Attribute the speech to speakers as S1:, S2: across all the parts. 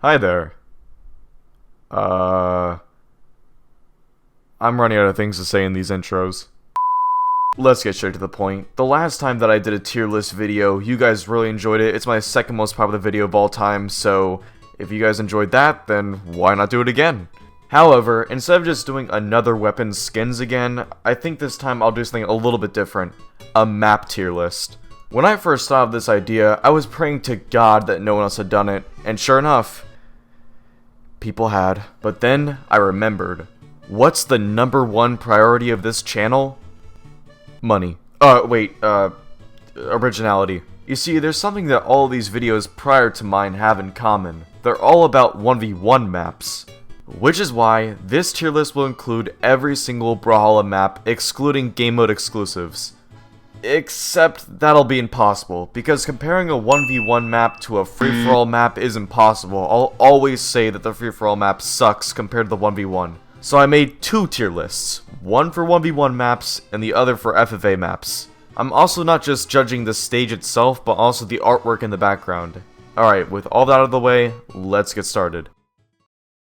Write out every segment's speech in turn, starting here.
S1: Hi there. I'm running out of things to say in these intros. Let's get straight to the point. The last time that I did a tier list video, you guys really enjoyed it. It's my second most popular video of all time, so if you guys enjoyed that, then why not do it again? However, instead of just doing another weapon skins again, I think this time I'll do something a little bit different. A map tier list. When I first thought of this idea, I was praying to God that no one else had done it, and sure enough, people had. But then I remembered, what's the #1 priority of this channel? Money. Originality. You see, there's something that all these videos prior to mine have in common. They're all about 1v1 maps. Which is why this tier list will include every single Brawlhalla map, excluding game mode exclusives. Except that'll be impossible, because comparing a 1v1 map to a free-for-all map is impossible. I'll always say that the free-for-all map sucks compared to the 1v1. So I made two tier lists, one for 1v1 maps and the other for FFA maps. I'm also not just judging the stage itself, but also the artwork in the background. Alright, with all that out of the way, let's get started.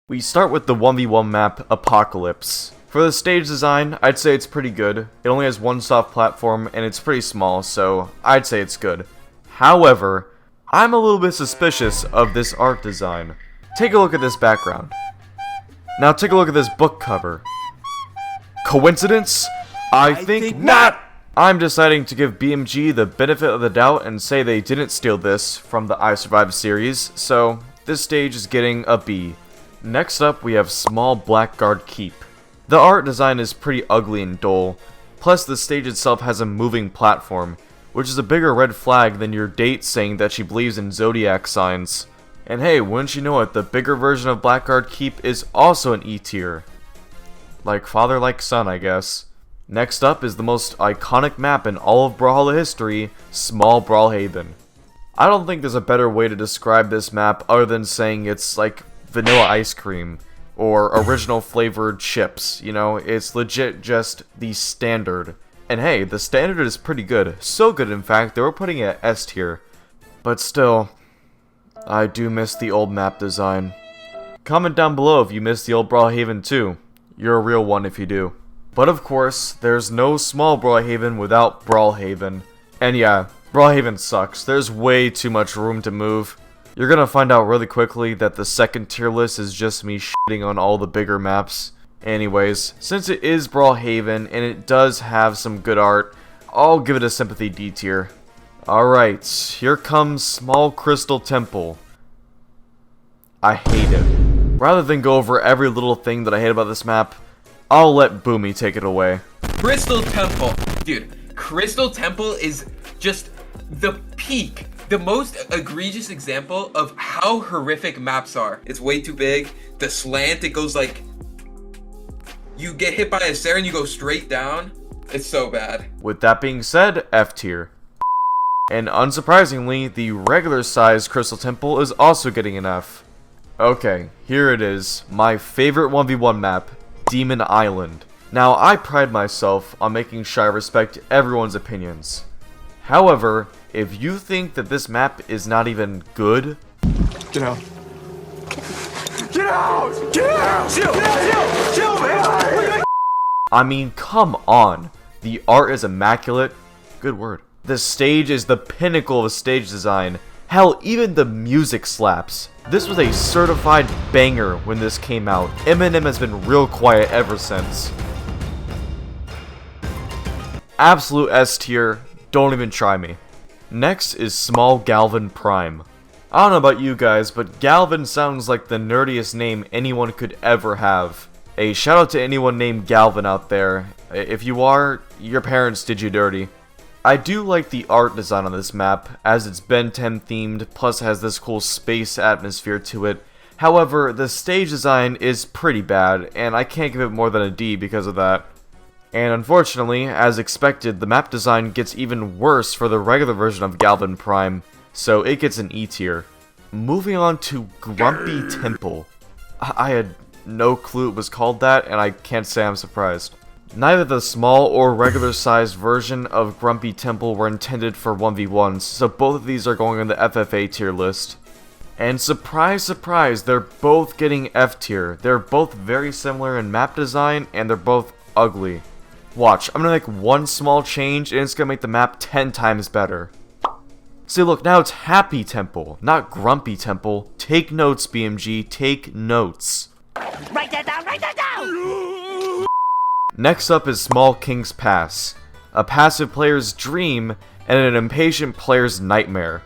S1: We start with the 1v1 map, Apocalypse. For the stage design, I'd say it's pretty good. It only has one soft platform, and it's pretty small, so I'd say it's good. However, I'm a little bit suspicious of this art design. Take a look at this background. Now take a look at this book cover. Coincidence? I think not! I'm deciding to give BMG the benefit of the doubt and say they didn't steal this from the I Survived series, so this stage is getting a B. Next up, we have Small Blackguard Keep. The art design is pretty ugly and dull, plus the stage itself has a moving platform, which is a bigger red flag than your date saying that she believes in zodiac signs. And hey, wouldn't you know it, the bigger version of Blackguard Keep is also an E tier. Like father, like son, I guess. Next up is the most iconic map in all of Brawlhalla history, Small Brawlhaven. I don't think there's a better way to describe this map other than saying it's like vanilla ice cream, or original flavored chips, you know, it's legit just the standard. And hey, the standard is pretty good, so good in fact, they were putting it at S tier. But still, I do miss the old map design. Comment down below if you miss the old Brawlhaven too. You're a real one if you do. But of course, there's no Small Brawlhaven without Brawlhaven. And yeah, Brawlhaven sucks. There's way too much room to move. You're gonna find out really quickly that the second tier list is just me shitting on all the bigger maps. Anyways, since it is Brawlhaven and it does have some good art, I'll give it a sympathy D tier. Alright, here comes Small Crystal Temple. I hate it. Rather than go over every little thing that I hate about this map, I'll let Boomy take it away.
S2: Crystal Temple. Dude, Crystal Temple is just the peak. The most egregious example of how horrific maps are. It's way too big. The slant, it goes like... You get hit by a stair and you go straight down. It's so bad.
S1: With that being said, F tier. And unsurprisingly, the regular size Crystal Temple is also getting an F. Okay, here it is. My favorite 1v1 map, Demon Island. Now, I pride myself on making sure I respect everyone's opinions. However, if you think that this map is not even good...
S3: Get out! Get out! Get out! Chill, man!
S1: I mean, come on. The art is immaculate. Good word. The stage is the pinnacle of stage design. Hell, even the music slaps. This was a certified banger when this came out. Eminem has been real quiet ever since. Absolute S tier. Don't even try me. Next is Small Galvin Prime. I don't know about you guys, but Galvin sounds like the nerdiest name anyone could ever have. A shout out to anyone named Galvin out there. If you are, your parents did you dirty. I do like the art design on this map, as it's Ben 10 themed, plus has this cool space atmosphere to it. However, the stage design is pretty bad, and I can't give it more than a D because of that. And unfortunately, as expected, the map design gets even worse for the regular version of Galvin Prime, so it gets an E tier. Moving on to Grumpy Temple. I had no clue it was called that, and I can't say I'm surprised. Neither the small or regular sized version of Grumpy Temple were intended for 1v1s, so both of these are going on the FFA tier list. And surprise, surprise, they're both getting F tier. They're both very similar in map design, and they're both ugly. Watch, I'm gonna make one small change, and it's gonna make the map 10 times better. See, look, now it's Happy Temple, not Grumpy Temple. Take notes, BMG, take notes.
S4: Write that down, write that down!
S1: Next up is Small King's Pass, a passive player's dream and an impatient player's nightmare.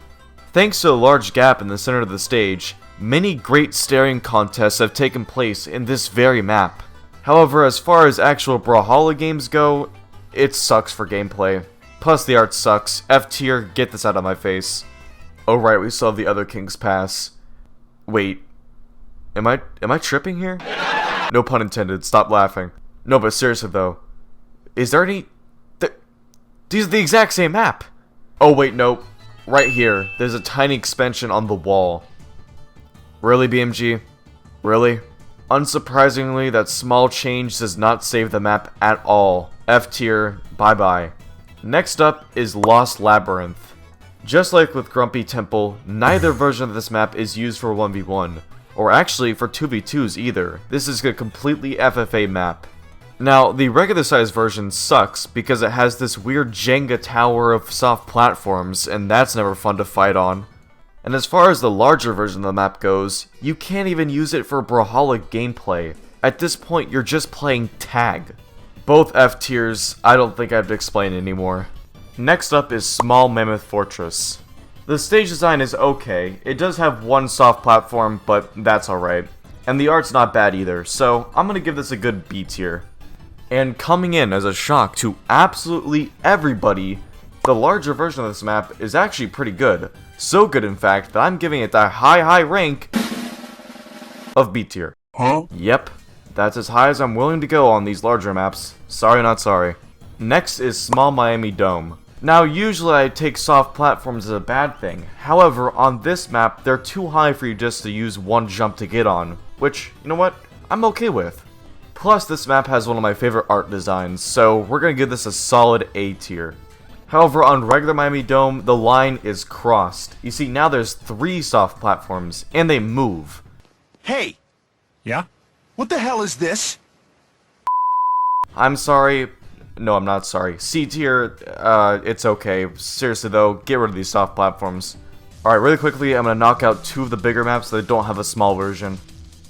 S1: Thanks to a large gap in the center of the stage, many great staring contests have taken place in this very map. However, as far as actual Brawlhalla games go, it sucks for gameplay. Plus the art sucks. F tier, get this out of my face. Oh right, we still have the other King's Pass. Wait, am I tripping here? No pun intended, stop laughing. No, but seriously though, is there any... These are the exact same map! Oh wait, no. Right here, there's a tiny expansion on the wall. Really, BMG? Really? Unsurprisingly, that small change does not save the map at all. F tier, bye bye. Next up is Lost Labyrinth. Just like with Grumpy Temple, neither version of this map is used for 1v1, or actually for 2v2s either. This is a completely FFA map. Now, the regular size version sucks because it has this weird Jenga tower of soft platforms, and that's never fun to fight on. And as far as the larger version of the map goes, you can't even use it for Brawlhalla gameplay. At this point, you're just playing tag. Both F tiers, I don't think I have to explain anymore. Next up is Small Mammoth Fortress. The stage design is okay. It does have one soft platform, but that's alright. And the art's not bad either, so I'm gonna give this a good B tier. And coming in as a shock to absolutely everybody, the larger version of this map is actually pretty good. So good, in fact, that I'm giving it the high rank of B tier.
S3: Huh?
S1: Yep, that's as high as I'm willing to go on these larger maps. Sorry, not sorry. Next is Small Miami Dome. Now, usually I take soft platforms as a bad thing. However, on this map, they're too high for you just to use one jump to get on. Which, you know what? I'm okay with. Plus, this map has one of my favorite art designs, so we're gonna give this a solid A tier. However, on regular Miami Dome, the line is crossed. You see, now there's 3 soft platforms, and they move.
S3: Hey!
S5: Yeah?
S3: What the hell is this?
S1: I'm sorry. No, I'm not sorry. C tier, it's okay. Seriously though, get rid of these soft platforms. Alright, really quickly, I'm gonna knock out 2 of the bigger maps that don't have a small version.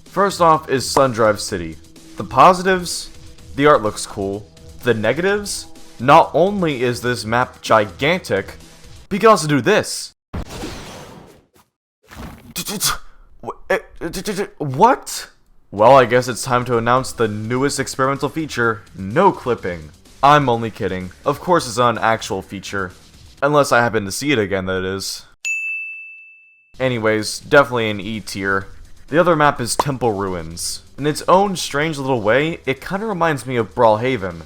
S1: First off is Sundrive City. The positives, the art looks cool. The negatives, not only is this map gigantic, but you can also do this. What? Well, I guess it's time to announce the newest experimental feature, no clipping. I'm only kidding. Of course it's not an actual feature. Unless I happen to see it again, that is. Anyways, definitely an E tier. The other map is Temple Ruins. In its own strange little way, it kinda reminds me of Brawlhaven.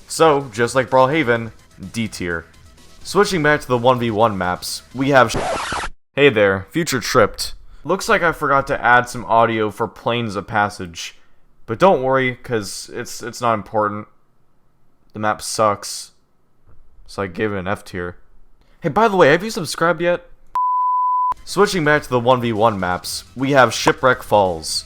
S1: So, just like Brawlhaven, D tier. Switching back to the 1v1 maps, we have Hey there, Future Tripped. Looks like I forgot to add some audio for Planes of Passage. But don't worry, cause it's not important. The map sucks. So I gave it an F tier. Hey, by the way, have you subscribed yet? Switching back to the 1v1 maps, we have Shipwreck Falls.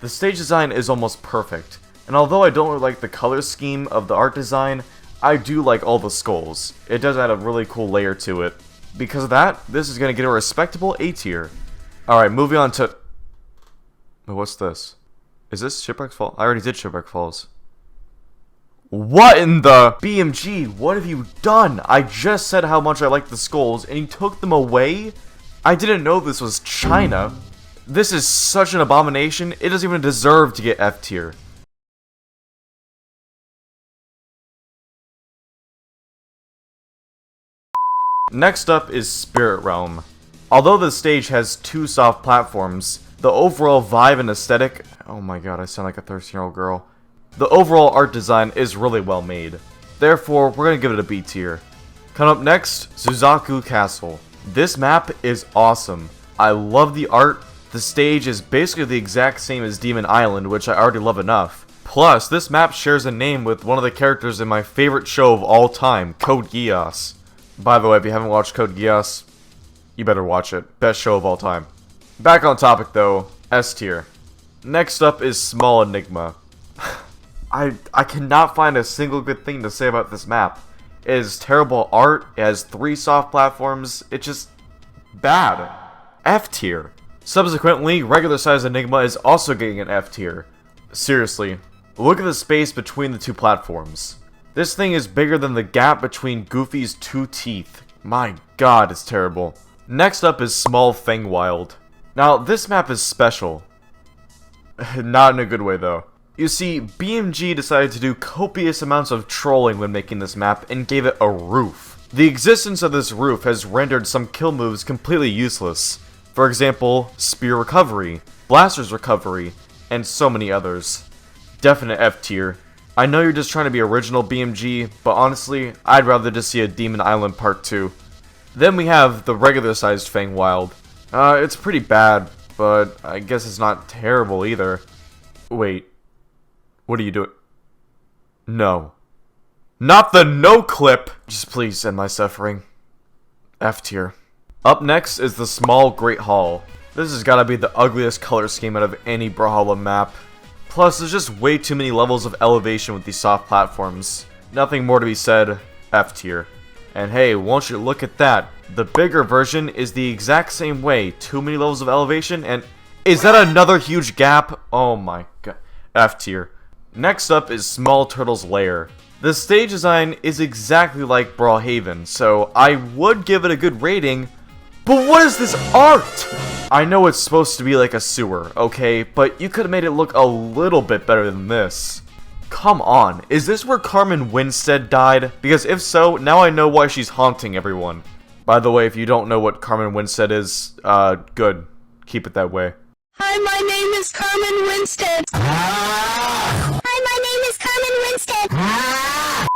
S1: The stage design is almost perfect, and although I don't really like the color scheme of the art design, I do like all the skulls. It does add a really cool layer to it. Because of that, this is going to get a respectable A tier. Alright, moving on to... What's this? Is this Shipwreck Falls? I already did Shipwreck Falls. What in the... BMG, what have you done? I just said how much I like the skulls, and you took them away? I didn't know this was China. This is such an abomination, it doesn't even deserve to get F tier. Next up is Spirit Realm. Although the stage has 2 soft platforms, the overall vibe and aesthetic... Oh my god, I sound like a 13-year-old girl. The overall art design is really well made. Therefore, we're gonna give it a B tier. Coming up next, Suzaku Castle. This map is awesome. I love the art. The stage is basically the exact same as Demon Island, which I already love enough. Plus, this map shares a name with one of the characters in my favorite show of all time, Code Geass. By the way, if you haven't watched Code Geass, you better watch it. Best show of all time. Back on topic though, S tier. Next up is Small Enigma. I cannot find a single good thing to say about this map. It is terrible art, it has 3 soft platforms, it's just bad. F tier. Subsequently, regular size Enigma is also getting an F tier. Seriously, look at the space between the 2 platforms. This thing is bigger than the gap between Goofy's 2 teeth. My god, it's terrible. Next up is Small Fangwild. Now, this map is special. Not in a good way though. You see, BMG decided to do copious amounts of trolling when making this map and gave it a roof. The existence of this roof has rendered some kill moves completely useless. For example, Spear Recovery, Blaster's Recovery, and so many others. Definite F tier. I know you're just trying to be original BMG, but honestly, I'd rather just see a Demon Island Part 2. Then we have the regular sized Fangwild. It's pretty bad, but I guess it's not terrible either. Wait. What are you doing? No. Not the no clip! Just please end my suffering. F tier. Up next is the Small Great Hall. This has gotta be the ugliest color scheme out of any Brawlhalla map. Plus, there's just way too many levels of elevation with these soft platforms. Nothing more to be said, F tier. And hey, won't you look at that? The bigger version is the exact same way. Too many levels of elevation and... Is that another huge gap? Oh my god. F tier. Next up is Small Turtle's Lair. The stage design is exactly like Brawlhaven, so I would give it a good rating, but what is this art? I know it's supposed to be like a sewer, okay, but you could have made it look a little bit better than this. Come on, is this where Carmen Winstead died? Because if so, now I know why she's haunting everyone. By the way, if you don't know what Carmen Winstead is, good. Keep it that way.
S5: Hi, my name is Carmen Winstead. Hi, my name is Carmen Winstead.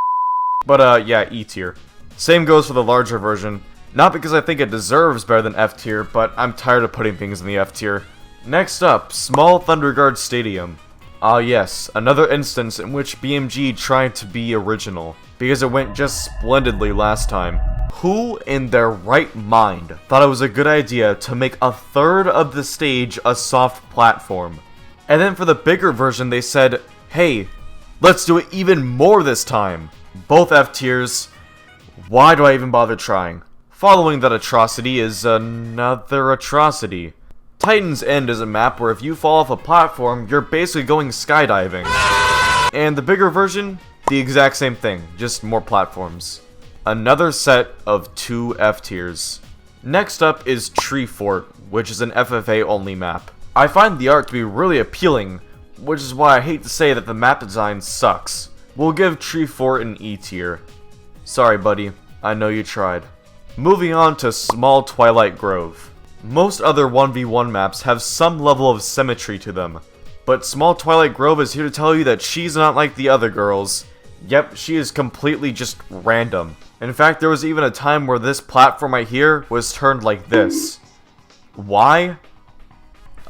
S1: But, yeah, E tier. Same goes for the larger version. Not because I think it deserves better than F tier, but I'm tired of putting things in the F tier. Next up, Small Thunderguard Stadium. Ah yes, another instance in which BMG tried to be original, because it went just splendidly last time. Who in their right mind thought it was a good idea to make a third of the stage a soft platform? And then for the bigger version they said, hey, let's do it even more this time. Both F tiers. Why do I even bother trying? Following that atrocity is another atrocity. Titan's End is a map where if you fall off a platform, you're basically going skydiving. And the bigger version, the exact same thing, just more platforms. Another set of 2 F tiers. Next up is Tree Fort, which is an FFA only map. I find the art to be really appealing, which is why I hate to say that the map design sucks. We'll give Tree Fort an E tier. Sorry buddy, I know you tried. Moving on to Small Twilight Grove. Most other 1v1 maps have some level of symmetry to them, but Small Twilight Grove is here to tell you that she's not like the other girls. Yep, she is completely just random. In fact, there was even a time where this platform right here was turned like this. Why?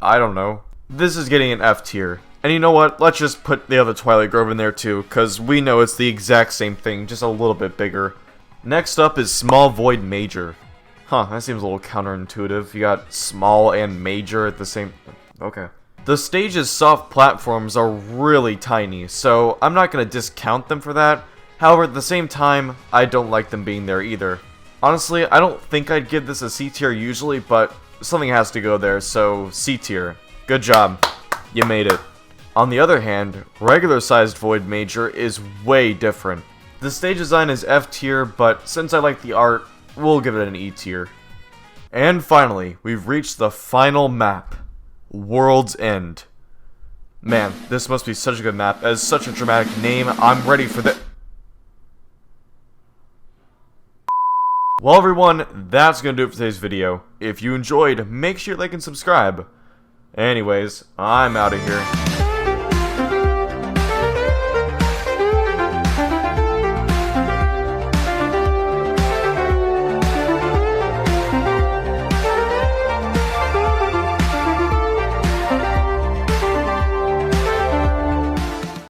S1: I don't know. This is getting an F tier. And you know what? Let's just put the other Twilight Grove in there too, because we know it's the exact same thing, just a little bit bigger. Next up is Small Void Major. Huh, that seems a little counterintuitive. You got small and major at the same... Okay. The stage's soft platforms are really tiny, so I'm not going to discount them for that. However, at the same time, I don't like them being there either. Honestly, I don't think I'd give this a C tier usually, but something has to go there, so C tier. Good job. You made it. On the other hand, regular-sized Void Major is way different. The stage design is F tier, but since I like the art, we'll give it an E tier. And finally, we've reached the final map. World's End. Man, this must be such a good map. As such a dramatic name, I'm ready for the... Well everyone, that's gonna do it for today's video. If you enjoyed, make sure you like and subscribe. Anyways, I'm out of here.